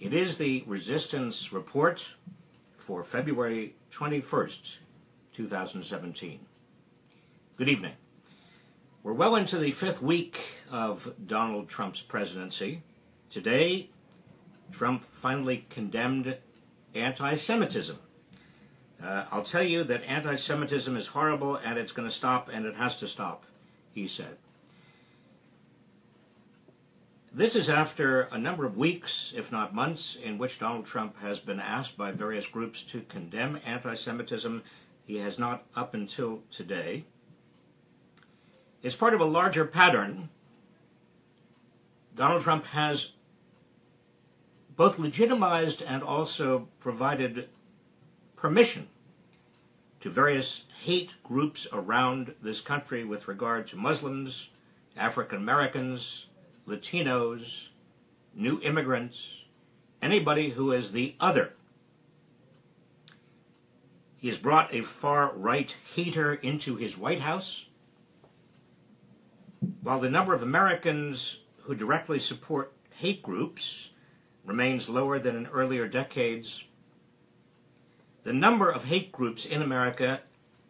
It is the Resistance Report for February 21st, 2017. Good evening. We're well into the fifth week of Donald Trump's presidency. Today, Trump finally condemned anti-Semitism. I'll tell you that anti-Semitism is horrible and it's going to stop and it has to stop, he said. This is after a number of weeks, if not months, in which Donald Trump has been asked by various groups to condemn anti-Semitism. He has not up until today. It's part of a larger pattern. Donald Trump has both legitimized and also provided permission to various hate groups around this country with regard to Muslims, African Americans, Latinos, new immigrants, anybody who is the other. He has brought a far-right hater into his White House. While the number of Americans who directly support hate groups remains lower than in earlier decades, the number of hate groups in America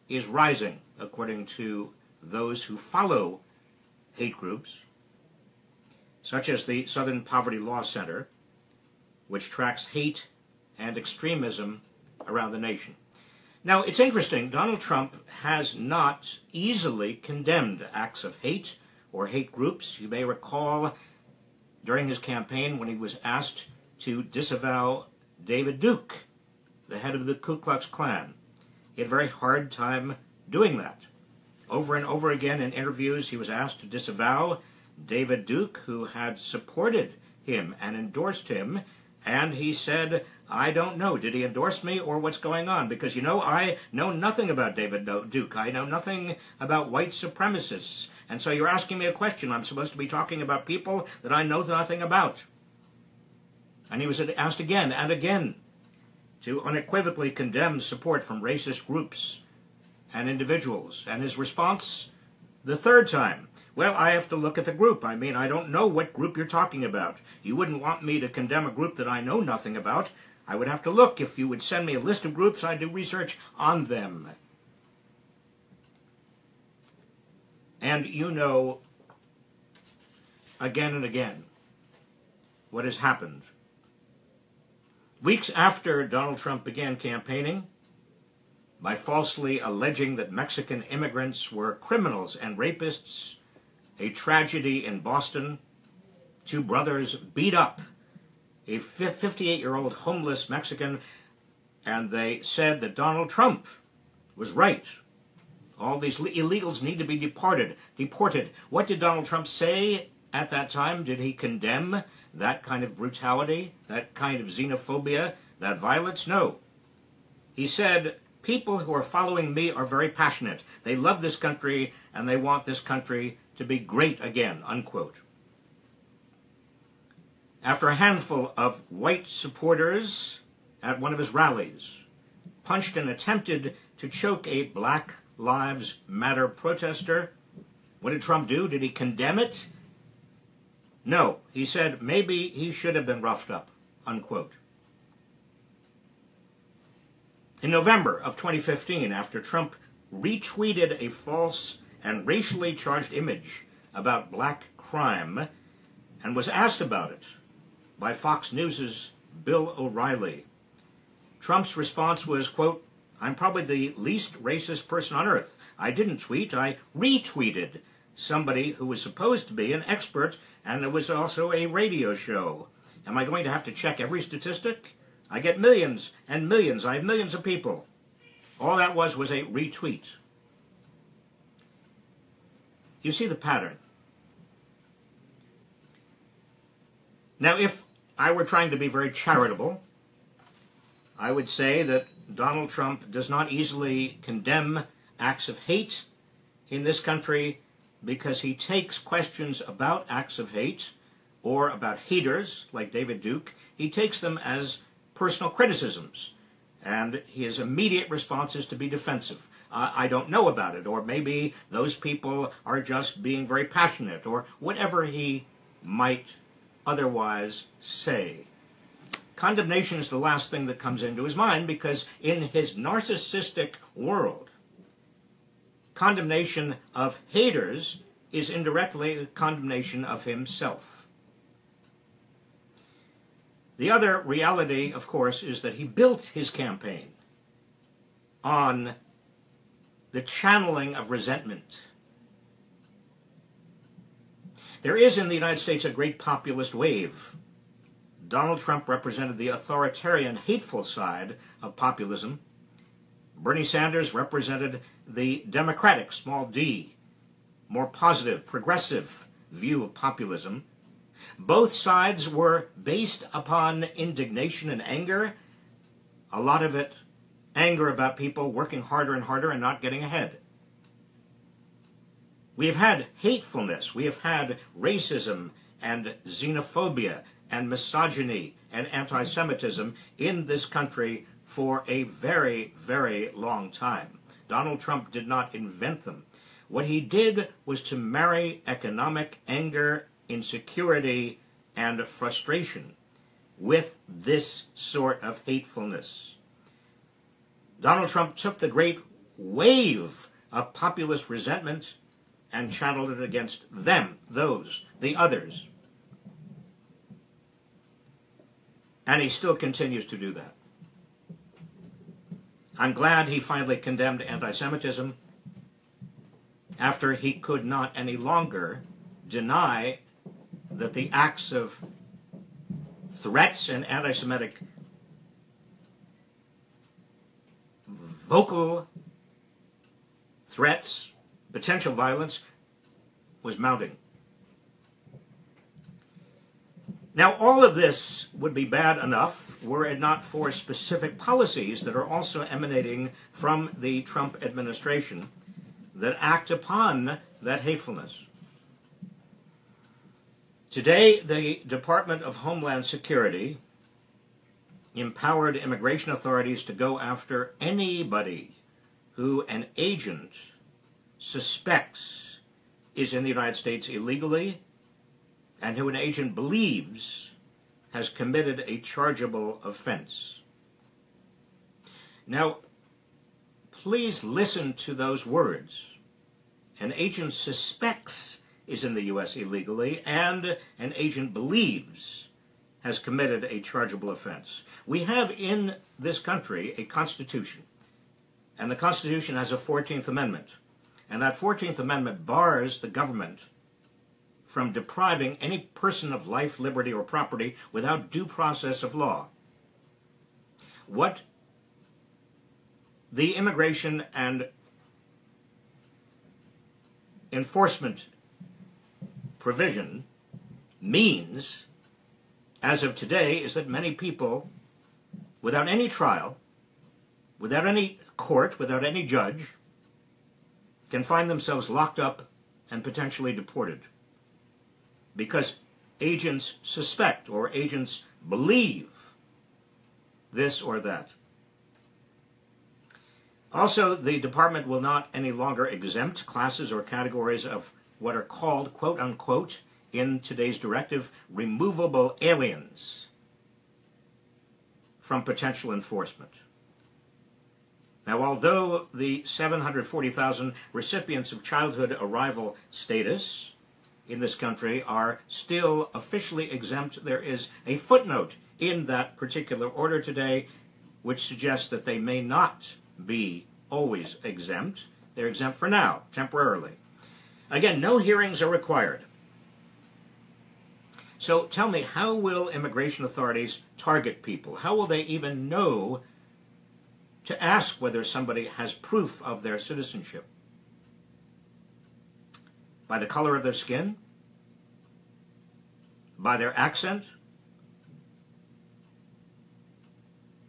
is rising, according to those who follow hate groups, such as the Southern Poverty Law Center, which tracks hate and extremism around the nation. Now, it's interesting, Donald Trump has not easily condemned acts of hate or hate groups. You may recall during his campaign when he was asked to disavow David Duke, the head of the Ku Klux Klan. He had a very hard time doing that. Over and over again in interviews, he was asked to disavow David Duke, who had supported him and endorsed him, and he said, I don't know, did he endorse me or what's going on? Because, you know, I know nothing about David Duke. I know nothing about white supremacists. And so you're asking me a question. I'm supposed to be talking about people that I know nothing about. And he was asked again and again to unequivocally condemn support from racist groups and individuals. And his response, the third time, well, I have to look at the group. I mean, I don't know what group you're talking about. You wouldn't want me to condemn a group that I know nothing about. I would have to look. If you would send me a list of groups, I'd do research on them. And you know, again and again, what has happened. Weeks after Donald Trump began campaigning, by falsely alleging that Mexican immigrants were criminals and rapists, a tragedy in Boston, two brothers beat up a 58-year-old homeless Mexican, and they said that Donald Trump was right. All these illegals need to be deported. What did Donald Trump say at that time? Did he condemn that kind of brutality, that kind of xenophobia, that violence? No. He said, people who are following me are very passionate. They love this country, and they want this country to be great again, unquote. After a handful of white supporters at one of his rallies punched and attempted to choke a Black Lives Matter protester, what did Trump do? Did he condemn it? No. He said maybe he should have been roughed up, unquote. In November of 2015, after Trump retweeted a false and racially charged image about black crime and was asked about it by Fox News' Bill O'Reilly, Trump's response was, quote, I'm probably the least racist person on earth. I didn't tweet, I retweeted somebody who was supposed to be an expert, and it was also a radio show. Am I going to have to check every statistic? I get millions and millions. I have millions of people. All that was a retweet. You see the pattern. Now, if I were trying to be very charitable, I would say that Donald Trump does not easily condemn acts of hate in this country because he takes questions about acts of hate or about haters like David Duke, he takes them as personal criticisms, and his immediate response is to be defensive. I don't know about it, or maybe those people are just being very passionate, or whatever he might otherwise say. condemnation is the last thing that comes into his mind, because in his narcissistic world, condemnation of haters is indirectly a condemnation of himself. The other reality, of course, is that he built his campaign on the channeling of resentment. There is in the United States a great populist wave. Donald Trump represented the authoritarian, hateful side of populism. Bernie Sanders represented the democratic, small d, more positive, progressive view of populism. Both sides were based upon indignation and anger, a lot of it anger about people working harder and harder and not getting ahead. We have had hatefulness, we have had racism and xenophobia and misogyny and anti-Semitism in this country for a very, very long time. Donald Trump did not invent them. What he did was to marry economic anger, insecurity, and frustration with this sort of hatefulness. Donald Trump took the great wave of populist resentment and channeled it against them, those, the others. And he still continues to do that. I'm glad he finally condemned anti-Semitism after he could not any longer deny that the acts of threats and anti-Semitic vocal threats, potential violence, was mounting. Now, all of this would be bad enough were it not for specific policies that are also emanating from the Trump administration that act upon that hatefulness. Today, the Department of Homeland Security empowered immigration authorities to go after anybody who an agent suspects is in the United States illegally and who an agent believes has committed a chargeable offense. Now, please listen to those words. An agent suspects is in the U.S. illegally, and an agent believes has committed a chargeable offense. We have in this country a Constitution, and the Constitution has a 14th Amendment, and that 14th Amendment bars the government from depriving any person of life, liberty, or property without due process of law. What the immigration and enforcement provision means, as of today, is that many people, without any trial, without any court, without any judge, can find themselves locked up and potentially deported because agents suspect or agents believe this or that. Also, the department will not any longer exempt classes or categories of what are called, quote-unquote, in today's directive, removable aliens from potential enforcement. Now, although the 740,000 recipients of childhood arrival status in this country are still officially exempt, there is a footnote in that particular order today which suggests that they may not be always exempt. They're exempt for now, temporarily. Again, no hearings are required. So tell me, how will immigration authorities target people? How will they even know to ask whether somebody has proof of their citizenship? By the color of their skin? By their accent?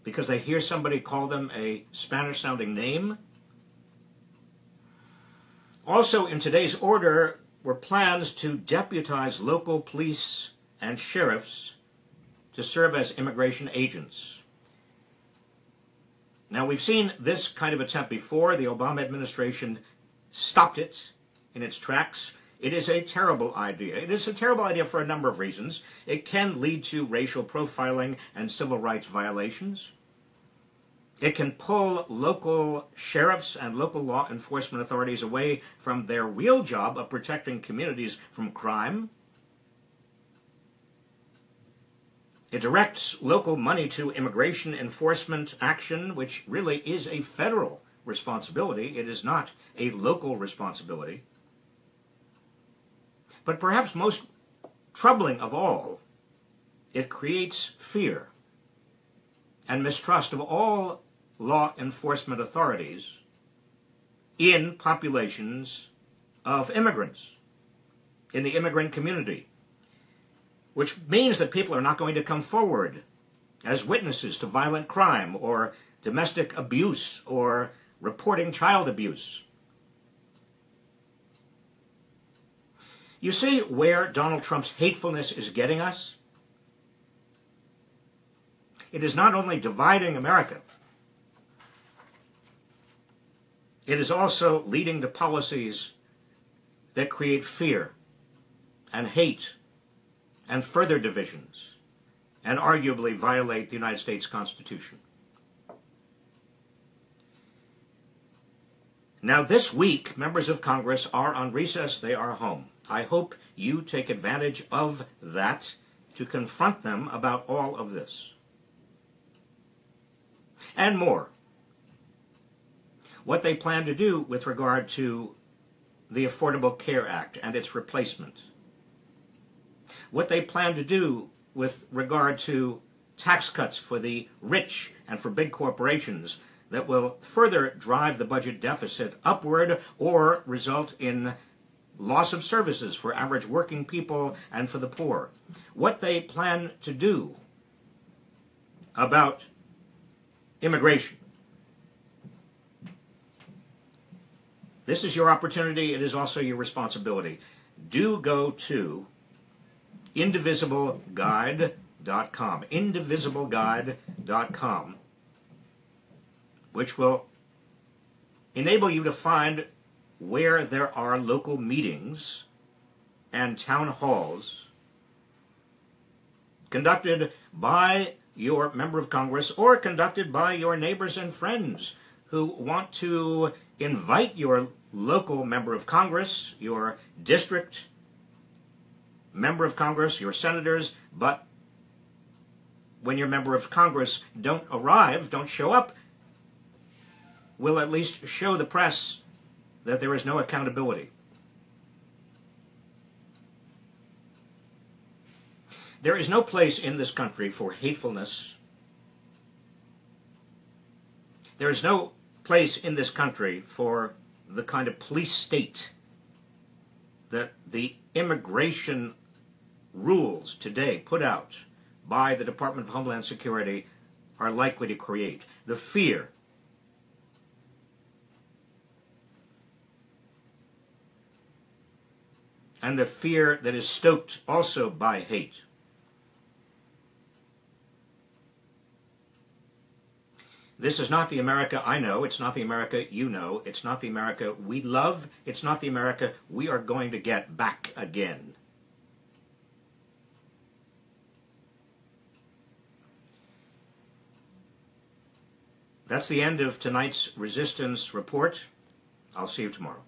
Because they hear somebody call them a Spanish-sounding name? Also, in today's order were plans to deputize local police and sheriffs to serve as immigration agents. Now, we've seen this kind of attempt before. The Obama administration stopped it in its tracks. It is a terrible idea. It is a terrible idea for a number of reasons. It can lead to racial profiling and civil rights violations. It can pull local sheriffs and local law enforcement authorities away from their real job of protecting communities from crime. It directs local money to immigration enforcement action, which really is a federal responsibility. It is not a local responsibility. But perhaps most troubling of all, it creates fear and mistrust of all law enforcement authorities in populations of immigrants, in the immigrant community, which means that people are not going to come forward as witnesses to violent crime or domestic abuse or reporting child abuse. You see where Donald Trump's hatefulness is getting us? It is not only dividing America, it is also leading to policies that create fear and hate and further divisions and arguably violate the United States Constitution. Now, this week, members of Congress are on recess. They are home. I hope you take advantage of that to confront them about all of this and more. What they plan to do with regard to the Affordable Care Act and its replacement. What they plan to do with regard to tax cuts for the rich and for big corporations that will further drive the budget deficit upward or result in loss of services for average working people and for the poor. What they plan to do about immigration. This is your opportunity. It is also your responsibility. Do go to indivisibleguide.com, indivisibleguide.com, which will enable you to find where there are local meetings and town halls conducted by your member of Congress or conducted by your neighbors and friends who want to invite your local member of Congress, your district member of Congress, your senators, but when your member of Congress don't arrive, don't show up, will at least show the press that there is no accountability. There is no place in this country for hatefulness. There is no place in this country for the kind of police state that the immigration rules today put out by the Department of Homeland Security are likely to create. The fear and the fear that is stoked also by hate. This is not the America I know. It's not the America you know. It's not the America we love. It's not the America we are going to get back again. That's the end of tonight's Resistance Report. I'll see you tomorrow.